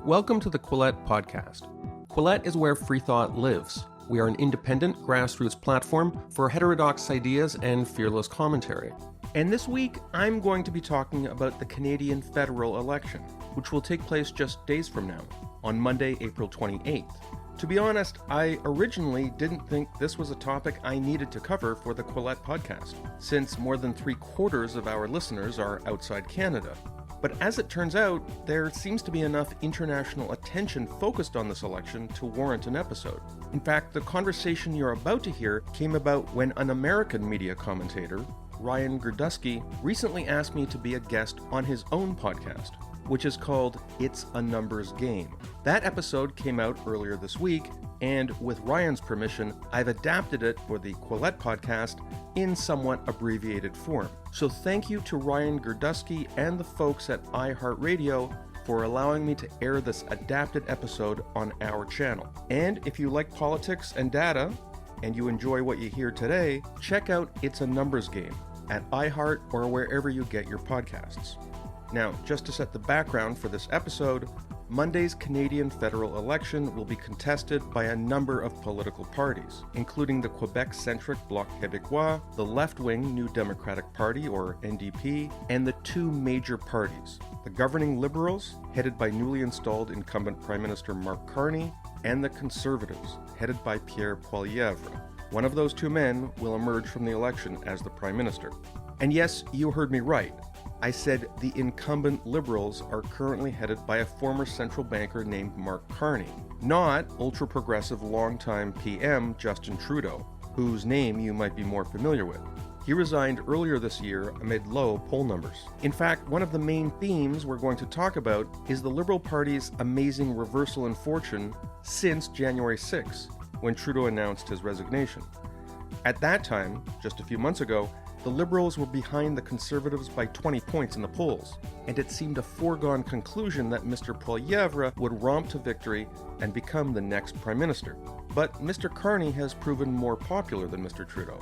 Welcome to the Quillette podcast. Quillette is where free thought lives. We are an independent grassroots platform for heterodox ideas and fearless commentary. And this week, I'm going to be talking about the Canadian federal election, which will take place just days from now, on Monday, April 28th. To be honest, I originally didn't think this was a topic I needed to cover for the Quillette podcast, since more than 3/4 of our listeners are outside Canada. But as it turns out, there seems to be enough international attention focused on this election to warrant an episode. In fact, the conversation you're about to hear came about when an American media commentator, Ryan Girdusky, recently asked me to be a guest on his own podcast, which is called It's a Numbers Game. That episode came out earlier this week, and with Ryan's permission, I've adapted it for the Quillette podcast in somewhat abbreviated form. So thank you to Ryan Girdusky and the folks at iHeart Radio for allowing me to air this adapted episode on our channel. And if you like politics and data, and you enjoy what you hear today, check out It's a Numbers Game at iHeart or wherever you get your podcasts. Now, just to set the background for this episode, Monday's Canadian federal election will be contested by a number of political parties, including the Quebec-centric Bloc Québécois, the left-wing New Democratic Party, or NDP, and the two major parties, the governing Liberals, headed by newly installed incumbent Prime Minister Mark Carney, and the Conservatives, headed by Pierre Poilievre. One of those two men will emerge from the election as the Prime Minister. And yes, you heard me right. I said the incumbent Liberals are currently headed by a former central banker named Mark Carney, not ultra-progressive longtime PM Justin Trudeau, whose name you might be more familiar with. He resigned earlier this year amid low poll numbers. In fact, one of the main themes we're going to talk about is the Liberal Party's amazing reversal in fortune since January 6, when Trudeau announced his resignation. At that time, just a few months ago, the Liberals were behind the Conservatives by 20 points in the polls, and it seemed a foregone conclusion that Mr. Poilievre would romp to victory and become the next Prime Minister. But Mr. Carney has proven more popular than Mr. Trudeau,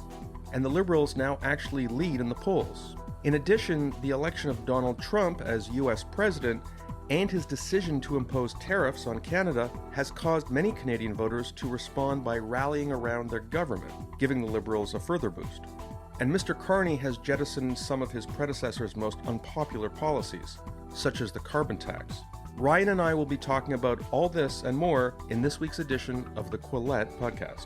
and the Liberals now actually lead in the polls. In addition, the election of Donald Trump as US President and his decision to impose tariffs on Canada has caused many Canadian voters to respond by rallying around their government, giving the Liberals a further boost. And Mr. Carney has jettisoned some of his predecessor's most unpopular policies, such as the carbon tax. Ryan and I will be talking about all this and more in this week's edition of the Quillette podcast.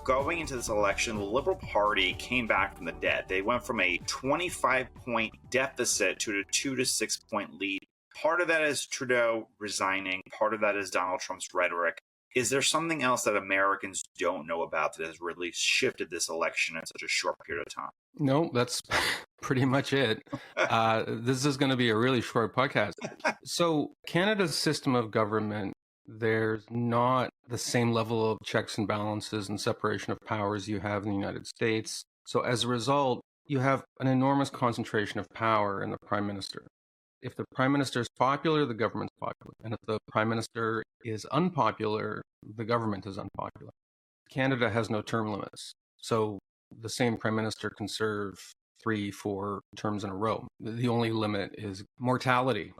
Going into this election, the Liberal Party came back from the dead. They went from a 25-point deficit to a 2 to 6 point lead. Part of that is Trudeau resigning. Part of that is Donald Trump's rhetoric. Is there something else that Americans don't know about that has really shifted this election in such a short period of time? No, that's pretty much it. This is going to be a really short podcast. So Canada's system of government, there's not the same level of checks and balances and separation of powers you have in the United States. So as a result, you have an enormous concentration of power in the Prime Minister. If the Prime Minister is popular, the government's popular. And if the Prime Minister is unpopular, the government is unpopular. Canada has no term limits. So the same Prime Minister can serve 3-4 terms in a row. The only limit is mortality.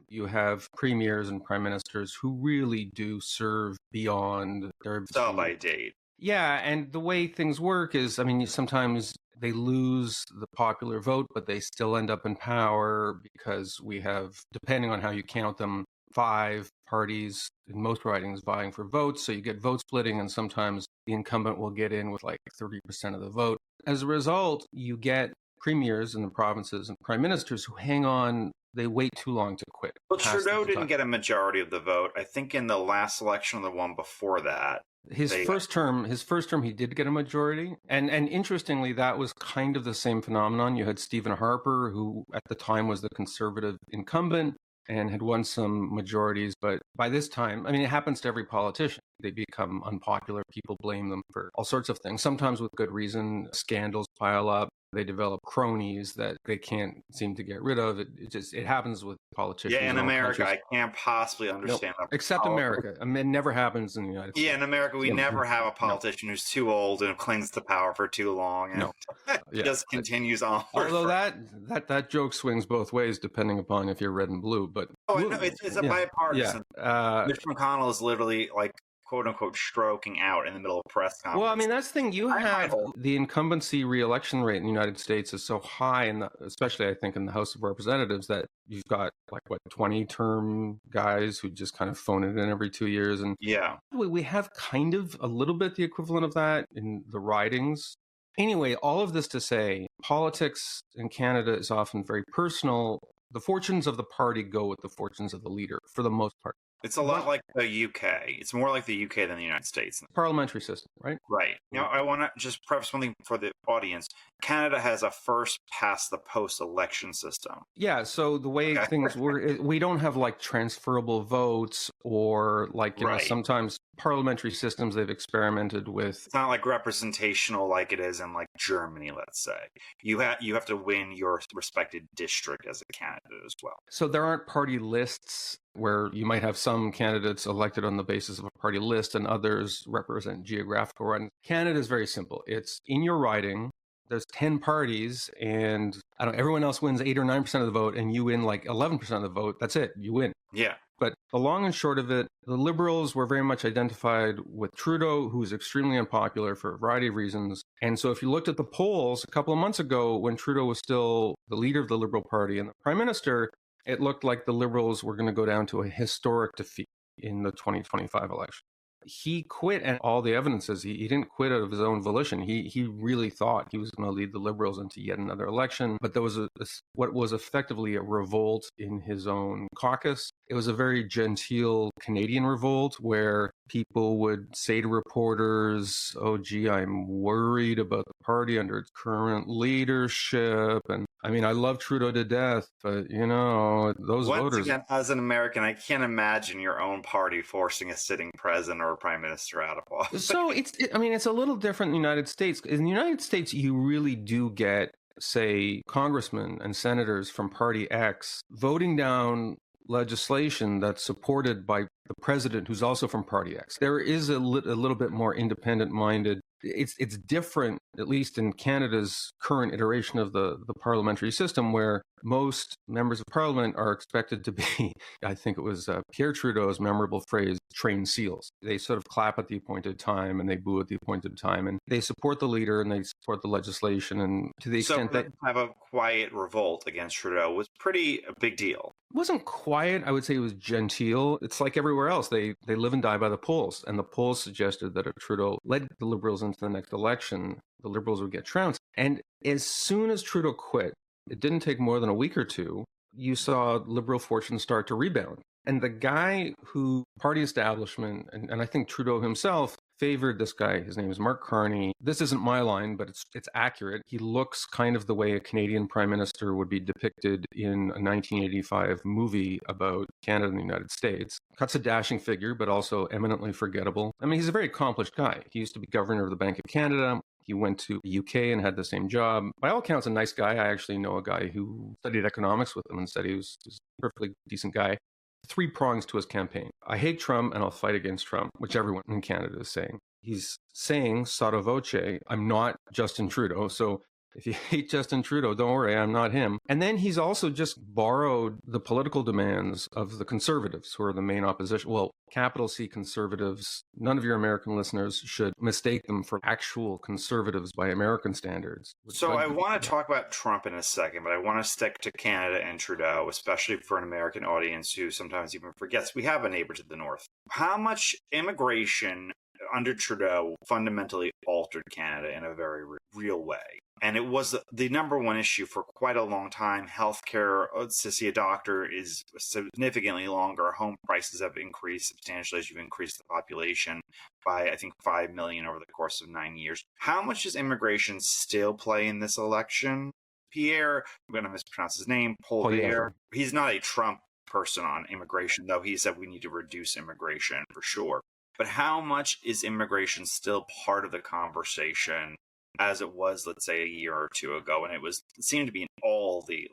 You have premiers and prime ministers who really do serve beyond their... Sell by date. Yeah, and the way things work is, sometimes they lose the popular vote, but they still end up in power because we have, depending on how you count them, 5 parties in most ridings vying for votes. So you get vote splitting, and sometimes the incumbent will get in with like 30% of the vote. As a result, you get premiers in the provinces and prime ministers who hang on. They wait too long to quit. Well, Trudeau didn't get a majority of the vote. I think in the last election or the one before that. His first term, he did get a majority. And interestingly, that was kind of the same phenomenon. You had Stephen Harper, who at the time was the Conservative incumbent and had won some majorities. But by this time, it happens to every politician. They become unpopular. People blame them for all sorts of things, sometimes with good reason. Scandals pile up. They develop cronies that they can't seem to get rid of. It happens with politicians. Yeah, in all America, countries. I can't possibly Nope. understand that. Except America. I mean, it never happens in the United States. Yeah, in America, we Yeah. never have a politician who's too old and clings to power for too long and No. Yeah. just continues on. Although that joke swings both ways depending upon if you're red and blue. But it's a bipartisan. Yeah. Mitch McConnell is literally like, quote unquote, stroking out in the middle of press conference. Well, I mean, that's the thing. You have the incumbency re-election rate in the United States is so high, especially I think in the House of Representatives, that you've got 20-term guys who just kind of phone it in every 2 years. And yeah, we have kind of a little bit the equivalent of that in the ridings. Anyway, all of this to say, politics in Canada is often very personal. The fortunes of the party go with the fortunes of the leader for the most part. It's a lot like the UK. It's more like the UK than the United States. Parliamentary system, right? Right. Now, I want to just preface something for the audience. Canada has a first past the post election system. Yeah. So the way things work, we don't have transferable votes or sometimes parliamentary systems they've experimented with. It's not like representational like it is in Germany, let's say. You have to win your respected district as a candidate as well. So there aren't party lists where you might have some candidates elected on the basis of a party list and others represent geographical ridings. Canada is very simple. It's in your riding. There's 10 parties and everyone else wins 8 or 9% of the vote and you win 11% of the vote. That's it. You win. Yeah. But the long and short of it, the Liberals were very much identified with Trudeau, who was extremely unpopular for a variety of reasons. And so if you looked at the polls a couple of months ago when Trudeau was still the leader of the Liberal Party and the Prime Minister, it looked like the Liberals were going to go down to a historic defeat in the 2025 election. He quit, and all the evidence is he didn't quit out of his own volition. He really thought he was going to lead the Liberals into yet another election. But there was what was effectively a revolt in his own caucus. It was a very genteel Canadian revolt where people would say to reporters, "Oh, gee, I'm worried about the party under its current leadership." And I mean, I love Trudeau to death, but those Once voters. Again, as an American, I can't imagine your own party forcing a sitting president or a prime minister out of office. So it's a little different in the United States. In the United States, you really do get, say, congressmen and senators from Party X voting down legislation that's supported by the president, who's also from Party X. There is a little bit more independent-minded. It's different, at least in Canada's current iteration of the parliamentary system, where most members of parliament are expected to be, I think it was Pierre Trudeau's memorable phrase, trained seals. They sort of clap at the appointed time and they boo at the appointed time, and they support the leader and they support the legislation. And to the extent that have a quiet revolt against Trudeau was a big deal. It wasn't quiet. I would say it was genteel. It's like everywhere else. They live and die by the polls. And the polls suggested that if Trudeau led the Liberals into the next election, the Liberals would get trounced. And as soon as Trudeau quit, it didn't take more than a week or two, you saw Liberal fortunes start to rebound. And the guy who party establishment, and I think Trudeau himself, favored this guy. His name is Mark Carney. This isn't my line, but it's accurate. He looks kind of the way a Canadian prime minister would be depicted in a 1985 movie about Canada and the United States. Cuts a dashing figure, but also eminently forgettable. I mean, he's a very accomplished guy. He used to be governor of the Bank of Canada. He went to the UK and had the same job. By all accounts, a nice guy. I actually know a guy who studied economics with him and said he was a perfectly decent guy. 3 prongs to his campaign. I hate Trump and I'll fight against Trump, which everyone in Canada is saying. He's saying, sotto voce, I'm not Justin Trudeau. So if you hate Justin Trudeau, don't worry, I'm not him. And then he's also just borrowed the political demands of the Conservatives, who are the main opposition. Well, capital C Conservatives. None of your American listeners should mistake them for actual conservatives by American standards. So I want to talk about Trump in a second, but I want to stick to Canada and Trudeau, especially for an American audience who sometimes even forgets we have a neighbor to the north. How much immigration under Trudeau fundamentally altered Canada in a very real way? And it was the number one issue for quite a long time. Healthcare, to see a doctor is significantly longer. Home prices have increased substantially as you've increased the population by, I think, 5 million over the course of 9 years. How much does immigration still play in this election? Pierre, I'm going to mispronounce his name, Poilievre. He's not a Trump person on immigration, though he said we need to reduce immigration for sure. But how much is immigration still part of the conversation as it was, let's say, a year or two ago. And it seemed to be in all the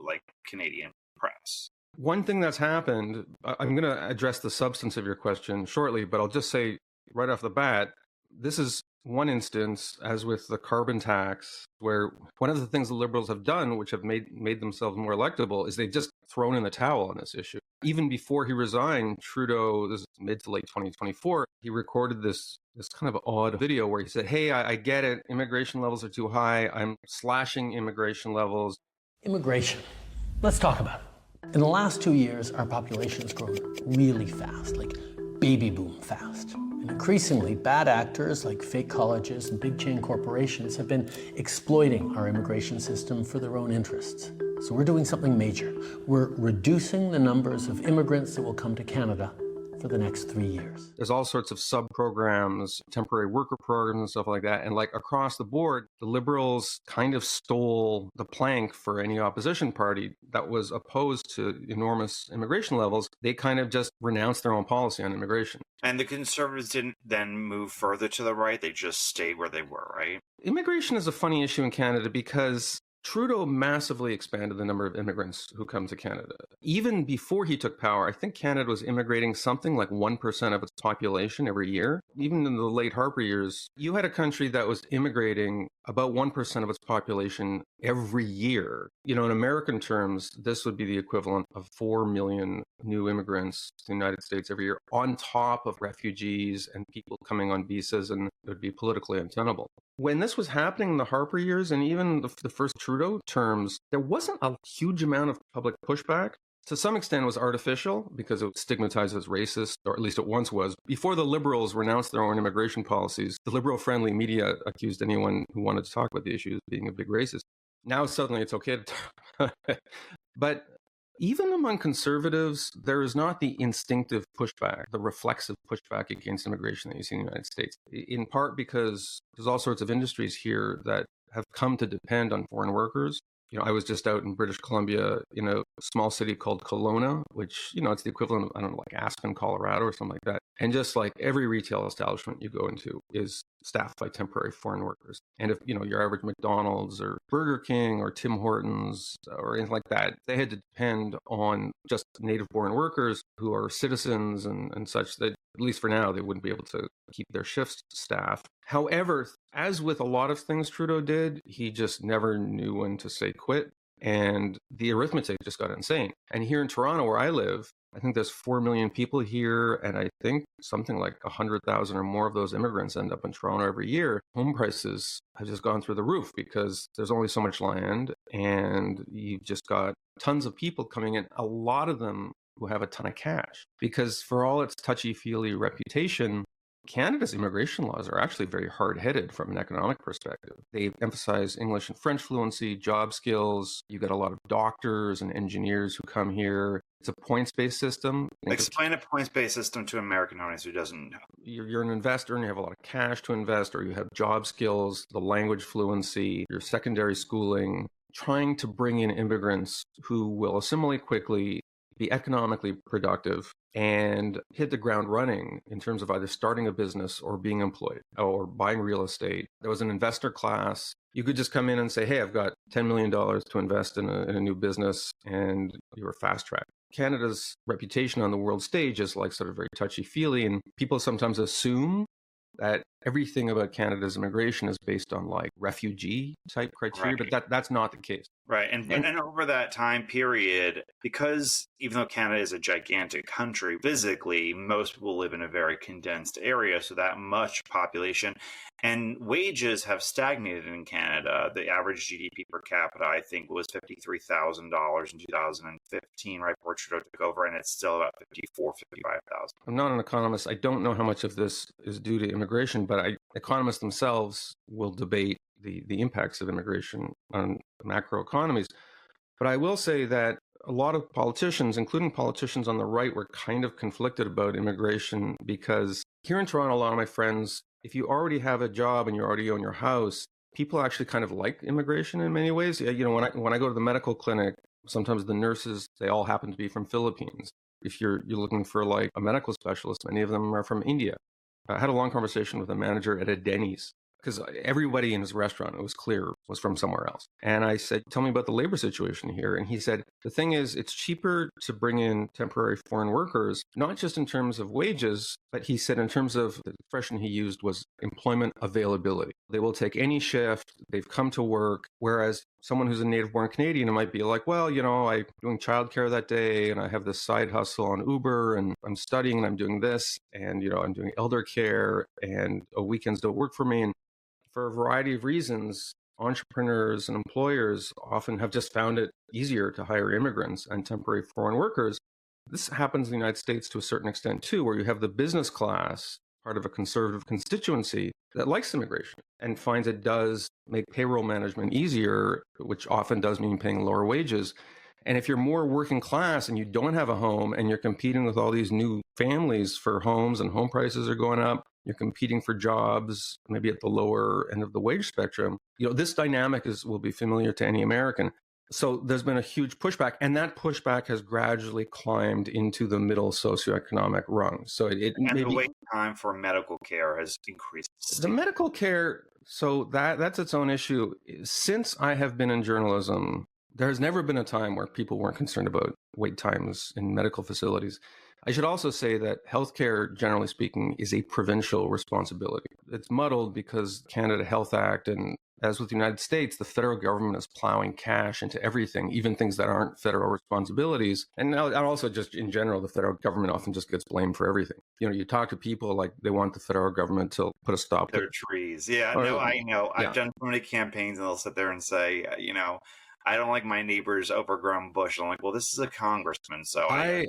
Canadian press. One thing that's happened, I'm going to address the substance of your question shortly, but I'll just say right off the bat, this is one instance, as with the carbon tax, where one of the things the Liberals have done, which have made themselves more electable, is they've just thrown in the towel on this issue. Even before he resigned, Trudeau, this is mid to late 2024, he recorded this kind of odd video where he said, hey, I get it, immigration levels are too high, I'm slashing immigration levels. Immigration. Let's talk about it. In the last 2 years, our population has grown really fast, like baby boom fast. And increasingly, bad actors like fake colleges and big chain corporations have been exploiting our immigration system for their own interests. So we're doing something major. We're reducing the numbers of immigrants that will come to Canada for the next 3 years. There's all sorts of sub-programs, temporary worker programs and stuff like that. And across the board, the Liberals kind of stole the plank for any opposition party that was opposed to enormous immigration levels. They kind of just renounced their own policy on immigration. And the Conservatives didn't then move further to the right. They just stayed where they were, right? Immigration is a funny issue in Canada because Trudeau massively expanded the number of immigrants who come to Canada. Even before he took power, I think Canada was immigrating something like 1% of its population every year. Even in the late Harper years, you had a country that was immigrating about 1% of its population every year. In American terms, this would be the equivalent of 4 million new immigrants to the United States every year, on top of refugees and people coming on visas, and it would be politically untenable. When this was happening in the Harper years and even the first Trudeau terms, there wasn't a huge amount of public pushback. To some extent, it was artificial because it was stigmatized as racist, or at least it once was. Before the Liberals renounced their own immigration policies, the Liberal-friendly media accused anyone who wanted to talk about the issue of being a big racist. Now suddenly it's okay to talk. But even among Conservatives, there is not the instinctive pushback, the reflexive pushback against immigration that you see in the United States, in part because there's all sorts of industries here that have come to depend on foreign workers. I was just out in British Columbia in a small city called Kelowna, which, it's the equivalent of, I don't know, like Aspen, Colorado or something like that. And just like every retail establishment you go into is staffed by temporary foreign workers. And if, your average McDonald's or Burger King or Tim Hortons or anything like that, they had to depend on just native-born workers who are citizens and such that, at least for now, they wouldn't be able to keep their shifts staffed. However, as with a lot of things Trudeau did, he just never knew when to say quit. And the arithmetic just got insane. And here in Toronto, where I live, I think there's 4 million people here. And I think something like 100,000 or more of those immigrants end up in Toronto every year. Home prices have just gone through the roof because there's only so much land. And you've just got tons of people coming in, a lot of them who have a ton of cash. Because for all its touchy-feely reputation, Canada's immigration laws are actually very hard-headed from an economic perspective. They emphasize English and French fluency, job skills. You get a lot of doctors and engineers who come here. It's a points-based system. Explain a points-based system to an American audience who doesn't know. You're an investor and you have a lot of cash to invest, or you have job skills, the language fluency, your secondary schooling, trying to bring in immigrants who will assimilate quickly, be economically productive, and hit the ground running in terms of either starting a business or being employed or buying real estate. There was an investor class. You could just come in and say, hey, I've got $10 million to invest in a new business, and you were fast tracked. Canada's reputation on the world stage is like sort of very touchy-feely, and people sometimes assume that everything about Canada's immigration is based on like refugee type criteria, Right. but that's not the case. Right. And over that time period, because even though Canada is a gigantic country, physically, most people live in a very condensed area, so that much population. And wages have stagnated in Canada. The average GDP per capita, I think, was $53,000 in 2015, right before Trudeau took over, and it's still about $54,000, $55,000. I'm not an economist. I don't know how much of this is due to immigration, but economists themselves will debate the impacts of immigration on macro economies. But I will say that a lot of politicians, including politicians on the right, were kind of conflicted about immigration because here in Toronto, a lot of my friends, if you already have a job and you already own your house, people actually kind of like immigration in many ways. When I go to the medical clinic, sometimes the nurses, they all happen to be from Philippines. If you're looking for like a medical specialist, many of them are from India. I had a long conversation with a manager at a Denny's because everybody in his restaurant, it was clear, was from somewhere else. And I said, tell me about the labor situation here. And he said, the thing is, it's cheaper to bring in temporary foreign workers, not just in terms of wages, but he said in terms of, the expression he used was employment availability. They will take any shift, they've come to work, whereas someone who's a native-born Canadian might be like, well, I'm doing childcare that day, and I have this side hustle on Uber, and I'm studying, and I'm doing this, and, I'm doing elder care, and weekends don't work for me. And for a variety of reasons, entrepreneurs and employers often have just found it easier to hire immigrants and temporary foreign workers. This happens in the United States to a certain extent, too, where you have the business class, part of a conservative constituency, that likes immigration and finds it does make payroll management easier, which often does mean paying lower wages. And if you're more working class and you don't have a home and you're competing with all these new families for homes and home prices are going up, you're competing for jobs, maybe at the lower end of the wage spectrum, this dynamic will be familiar to any American. So there's been a huge pushback, and that pushback has gradually climbed into the middle socioeconomic rung. So the wait time for medical care has increased. The medical care, so that's its own issue. Since I have been in journalism, there's never been a time where people weren't concerned about wait times in medical facilities. I should also say that healthcare, generally speaking, is a provincial responsibility. It's muddled because Canada Health Act, and as with the United States, the federal government is plowing cash into everything, even things that aren't federal responsibilities. And also just in general, the federal government often just gets blamed for everything. You talk to people like they want the federal government to put a stop to their trees. Yeah, no, I know. I've done so many campaigns and they'll sit there and say, I don't like my neighbor's overgrown bush. I'm like, well, this is a congressman, so I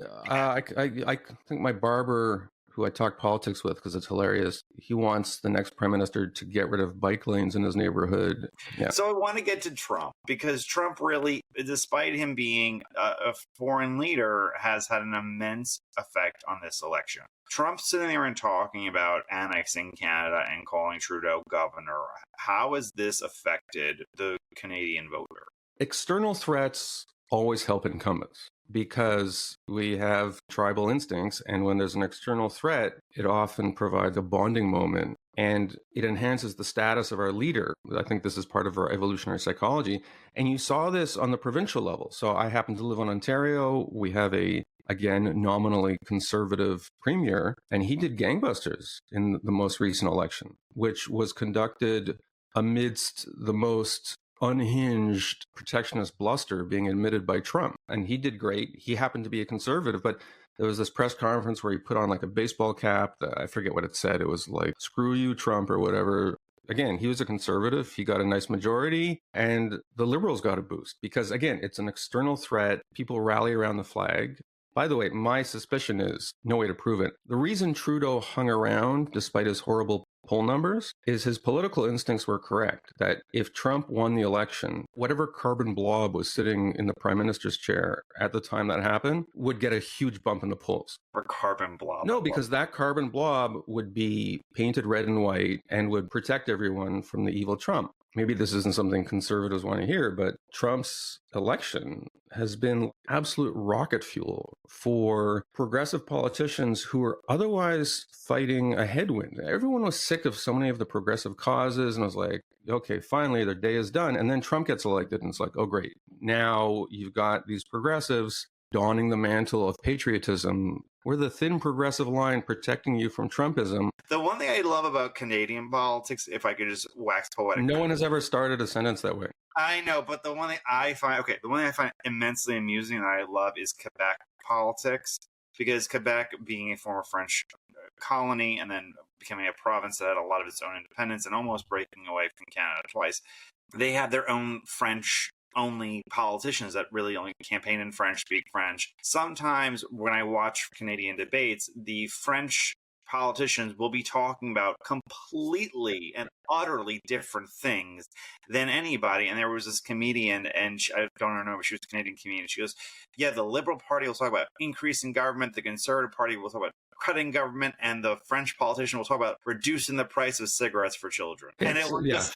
think my barber, who I talk politics with because it's hilarious, he wants the next prime minister to get rid of bike lanes in his neighborhood. Yeah. So I want to get to Trump, because Trump really, despite him being a foreign leader, has had an immense effect on this election. Trump's sitting there and talking about annexing Canada and calling Trudeau governor. How has this affected the Canadian voter? External threats always help incumbents because we have tribal instincts. And when there's an external threat, it often provides a bonding moment and it enhances the status of our leader. I think this is part of our evolutionary psychology. And you saw this on the provincial level. So I happen to live in Ontario. We have again, nominally conservative premier, and he did gangbusters in the most recent election, which was conducted amidst the most unhinged protectionist bluster being admitted by Trump. And he did great. He happened to be a conservative, but there was this press conference where he put on like a baseball cap. I forget what it said. It was like, screw you, Trump, or whatever. Again, he was a conservative. He got a nice majority, and the Liberals got a boost because, again, it's an external threat. People rally around the flag. By the way, my suspicion is, no way to prove it, the reason Trudeau hung around despite his horrible poll numbers is his political instincts were correct, that if Trump won the election, whatever carbon blob was sitting in the prime minister's chair at the time that happened would get a huge bump in the polls. Or carbon blob? No, because that carbon blob would be painted red and white and would protect everyone from the evil Trump. Maybe this isn't something conservatives want to hear, but Trump's election has been absolute rocket fuel for progressive politicians who are otherwise fighting a headwind. Everyone was sick of so many of the progressive causes and was like, okay, finally, their day is done. And then Trump gets elected and it's like, oh, great. Now you've got these progressives donning the mantle of patriotism. We're the thin progressive line protecting you from Trumpism. The one thing I love about Canadian politics, if I could just wax poetic. No one has ever started a sentence that way. I know, but the one thing I find immensely amusing and I love is Quebec politics, because Quebec, being a former French colony and then becoming a province that had a lot of its own independence and almost breaking away from Canada twice, they have their own French-only politicians that really only campaign in French, speak French. Sometimes when I watch Canadian debates, the French politicians will be talking about completely and utterly different things than anybody. And there was this comedian, and I don't remember, she was a Canadian comedian. She goes, yeah, the Liberal Party will talk about increasing government, the Conservative Party will talk about cutting government, and the French politician will talk about reducing the price of cigarettes for children. And it was just...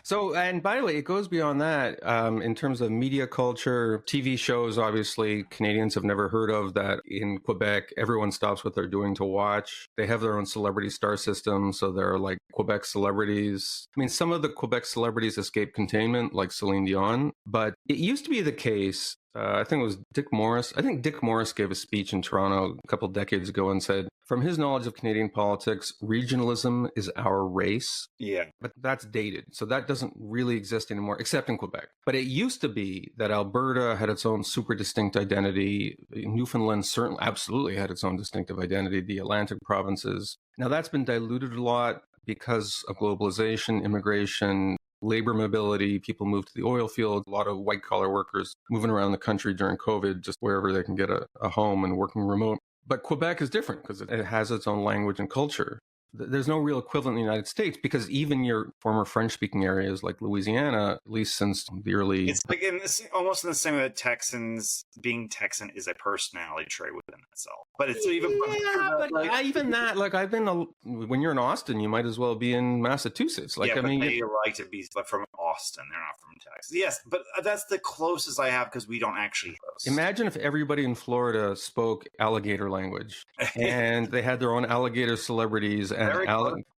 So, and by the way, it goes beyond that. In terms of media culture, TV shows, obviously, Canadians have never heard of that. In Quebec, everyone stops what they're doing to watch. They have their own celebrity star system. So there are like Quebec celebrities celebrities. I mean, some of the Quebec celebrities escaped containment, like Celine Dion, but it used to be the case. I think it was Dick Morris. I think Dick Morris gave a speech in Toronto a couple decades ago and said, from his knowledge of Canadian politics, regionalism is our race. Yeah. But that's dated. So that doesn't really exist anymore, except in Quebec. But it used to be that Alberta had its own super distinct identity. Newfoundland certainly absolutely had its own distinctive identity, the Atlantic provinces. Now that's been diluted a lot because of globalization, immigration, labor mobility. People moved to the oil field. A lot of white collar workers moving around the country during COVID, just wherever they can get a home and working remote. But Quebec is different because it has its own language and culture. There's no real equivalent in the United States because even your former French-speaking areas like Louisiana, at least since the early... It's like almost in the same way that Texans, being Texan is a personality trait within itself. But it's even... even that, like I've been... when you're in Austin, you might as well be in Massachusetts. Like, yeah, I mean, they like to be from Austin. They're not from Texas. Yes, but that's the closest I have because we don't actually host. Imagine if everybody in Florida spoke alligator language and they had their own alligator celebrities.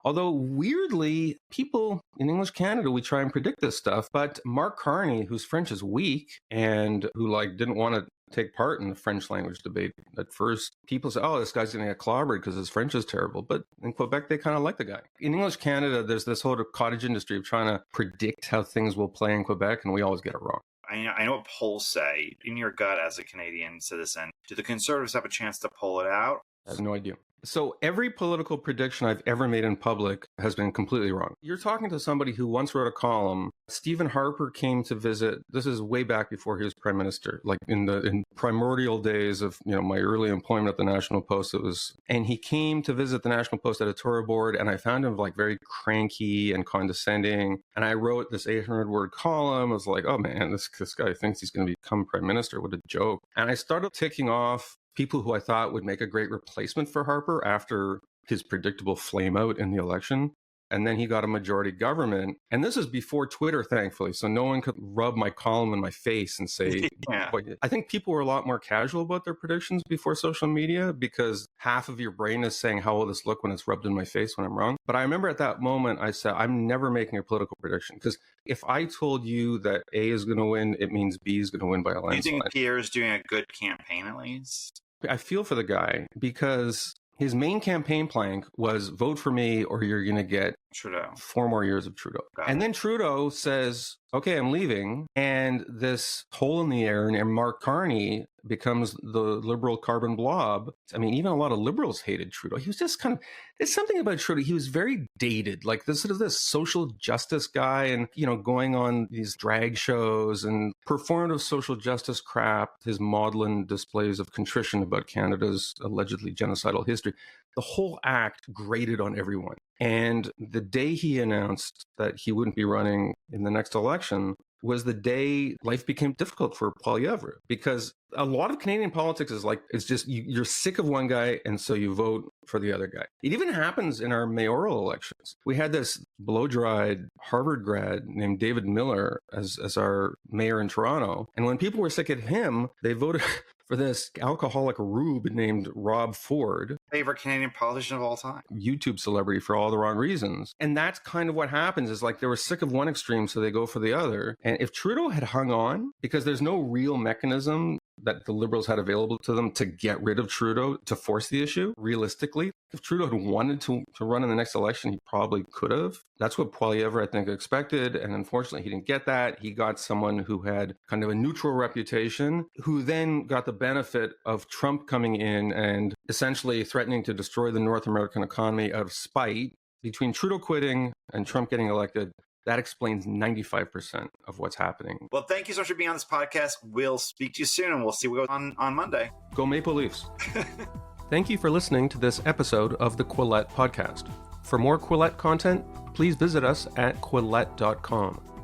Although weirdly, people in English Canada, we try and predict this stuff. But Mark Carney, whose French is weak and who didn't want to take part in the French language debate at first, people say, oh, this guy's going to get clobbered because his French is terrible. But in Quebec, they kind of like the guy. In English Canada, there's this whole cottage industry of trying to predict how things will play in Quebec, and we always get it wrong. I know what polls say. In your gut as a Canadian citizen, do the Conservatives have a chance to pull it out? I have no idea. So every political prediction I've ever made in public has been completely wrong. You're talking to somebody who once wrote a column. Stephen Harper came to visit. This is way back before he was prime minister, like in primordial days of my early employment at the National Post. And he came to visit the National Post editorial board, and I found him very cranky and condescending. And I wrote this 800-word column. I was like, oh man, this guy thinks he's going to become prime minister. What a joke! And I started ticking off people who I thought would make a great replacement for Harper after his predictable flame out in the election. And then he got a majority government. And this is before Twitter, thankfully. So no one could rub my column in my face and say, yeah. I think people were a lot more casual about their predictions before social media because half of your brain is saying, how will this look when it's rubbed in my face when I'm wrong? But I remember at that moment, I said, I'm never making a political prediction because if I told you that A is going to win, it means B is going to win by a landslide. Do you think Pierre is doing a good campaign at least? I feel for the guy because his main campaign plank was vote for me or you're going to get Trudeau. 4 more years of Trudeau. And then Trudeau says, okay, I'm leaving. And this hole in the air and Mark Carney becomes the liberal carbon blob. I mean, even a lot of liberals hated Trudeau. He was just there's something about Trudeau. He was very dated, like this social justice guy and, going on these drag shows and performative social justice crap, his maudlin displays of contrition about Canada's allegedly genocidal history. The whole act grated on everyone. And the day he announced that he wouldn't be running in the next election was the day life became difficult for Poilievre, because a lot of Canadian politics is it's just you're sick of one guy and so you vote for the other guy. It even happens in our mayoral elections. We had this blow-dried Harvard grad named David Miller as our mayor in Toronto. And when people were sick of him, they voted for this alcoholic rube named Rob Ford. Favorite Canadian politician of all time. YouTube celebrity for all the wrong reasons. And that's kind of what happens is they were sick of one extreme, so they go for the other. And if Trudeau had hung on, because there's no real mechanism that the Liberals had available to them to get rid of Trudeau, to force the issue, realistically, if Trudeau had wanted to run in the next election, he probably could have. That's what Poilievre, I think, expected. And unfortunately, he didn't get that. He got someone who had kind of a neutral reputation, who then got the benefit of Trump coming in and essentially threatening to destroy the North American economy out of spite. Between Trudeau quitting and Trump getting elected, that explains 95% of what's happening. Well, thank you so much for being on this podcast. We'll speak to you soon, and we'll see what goes on Monday. Go Maple Leafs. Thank you for listening to this episode of the Quillette podcast. For more Quillette content, please visit us at quillette.com.